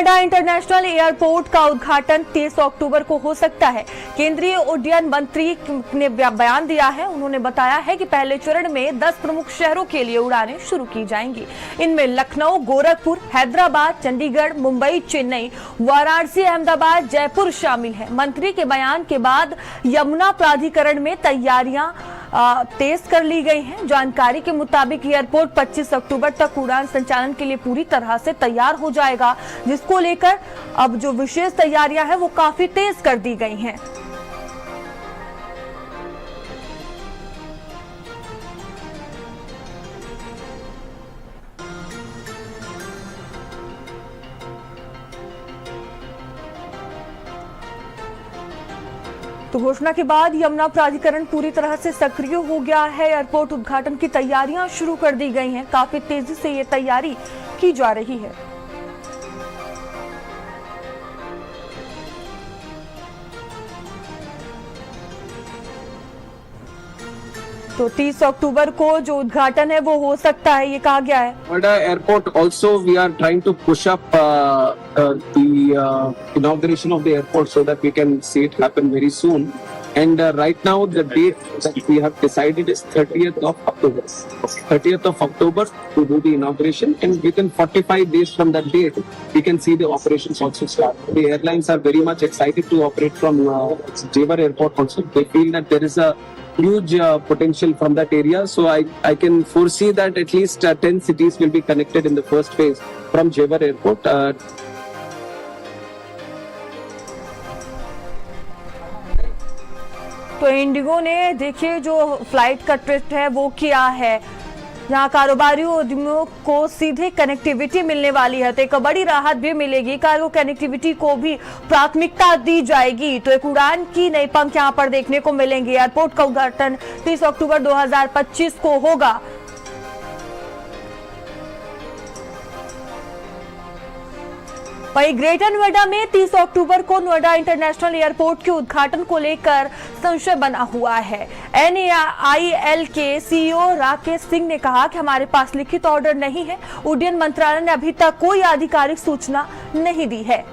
Noida international airport का उद्घाटन 30 अक्टूबर को हो सकता है। केंद्रीय उड्डयन मंत्री ने बयान दिया है। उन्होंने बताया है कि पहले चरण में 10 प्रमुख शहरों के लिए उड़ानें शुरू की जाएंगी। इनमें लखनऊ, गोरखपुर, हैदराबाद, चंडीगढ़, मुंबई, चेन्नई, वाराणसी, अहमदाबाद, जयपुर शामिल है। मंत्री के बयान के बाद यमुना प्राधिकरण में तैयारियां तेज कर ली गई हैं। जानकारी के मुताबिक एयरपोर्ट 25 अक्टूबर तक उड़ान संचालन के लिए पूरी तरह से तैयार हो जाएगा, जिसको लेकर अब जो विशेष तैयारियां हैं वो काफी तेज कर दी गई हैं। तो घोषणा के बाद यमुना प्राधिकरण पूरी तरह से सक्रिय हो गया है। एयरपोर्ट उद्घाटन की तैयारियां शुरू कर दी गई हैं। काफी तेजी से ये तैयारी की जा रही है। तो 30 अक्टूबर को जो उद्घाटन है वो हो सकता है, ये कहा गया है। Noida airport also we are trying to push up the inauguration of the airport so that we can see it happen very soon. And right now the date that we have decided is 30th of October. 30th of October to do the inauguration, and within 45 days from that date we can see the operations also start. The airlines are very much excited to operate from Jewar Airport also. They feel that there is a huge potential from that area, so I can foresee that at least 10 cities will be connected in the first phase from Jewar Airport. तो Indigo ने देखिए जो flight का twist है वो किया है। यहाँ कारोबारी उद्यमियों को सीधे कनेक्टिविटी मिलने वाली है, तो एक बड़ी राहत भी मिलेगी। कार्गो कनेक्टिविटी को भी प्राथमिकता दी जाएगी। तो एक उड़ान की नई पंख यहाँ पर देखने को मिलेंगे। एयरपोर्ट का उद्घाटन 30 अक्टूबर 2025 को होगा। वहीं ग्रेटर नोएडा में 30 अक्टूबर को नोएडा इंटरनेशनल एयरपोर्ट के उद्घाटन को लेकर संशय बना हुआ है। NAIL के CEO राकेश सिंह ने कहा कि हमारे पास लिखित ऑर्डर नहीं है। उड्डयन मंत्रालय ने अभी तक कोई आधिकारिक सूचना नहीं दी है।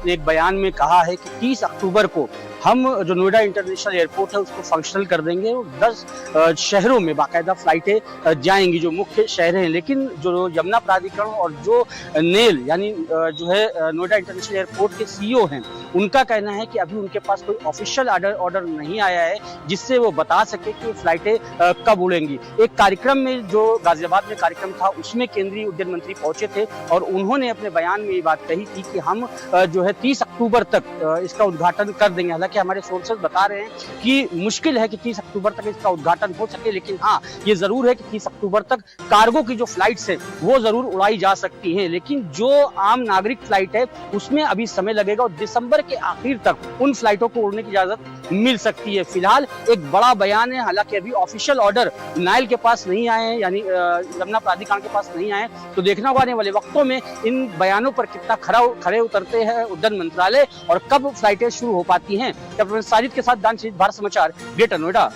एक बयान में कहा है कि 30 अक्टूबर को हम जो नोएडा इंटरनेशनल एयरपोर्ट है उसको फंक्शनल कर देंगे और 10 शहरों में बाकायदा फ्लाइटें जाएंगी जो मुख्य शहर हैं। लेकिन जो यमुना प्राधिकरण और जो नेल यानी जो है नोएडा इंटरनेशनल एयरपोर्ट के CEO हैं, उनका कहना है कि अभी उनके पास कोई ऑफिशियल ऑर्डर नहीं आया है जिससे वो बता सके कि फ्लाइटें कब उड़ेंगी। एक कार्यक्रम में जो गाजियाबाद में कार्यक्रम था उसमें केंद्रीय उड्डयन मंत्री पहुंचे थे और उन्होंने अपने बयान में ये बात कही थी कि हम जो है 30 अक्टूबर तक इसका उद्घाटन कर देंगे। हालांकि हमारे सोर्सेज बता रहे हैं कि मुश्किल है कि 30 अक्टूबर तक इसका उद्घाटन हो सके, लेकिन हाँ ये जरूर है कि 30 अक्टूबर तक कार्गो की जो फ्लाइट्स हैं वो जरूर उड़ाई जा सकती हैं। लेकिन जो आम नागरिक फ्लाइट है उसमें अभी समय लगेगा और दिसंबर के आखिर तक उन फ्लाइटों को उड़ने की इजाजत मिल सकती है। फिलहाल एक बड़ा बयान है, हालांकि अभी ऑफिशियल ऑर्डर नाइल के पास नहीं आए हैं, यानी यमुना प्राधिकरण के पास नहीं आए, तो देखना होगा आने वाले वक्तों में इन बयानों पर कितना खरे उतरते हैं उड्डयन मंत्रालय और कब फ्लाइटें शुरू हो पाती हैं। कैप्टन साजिद के साथ दान भारत समाचार, ग्रेटर नोएडा।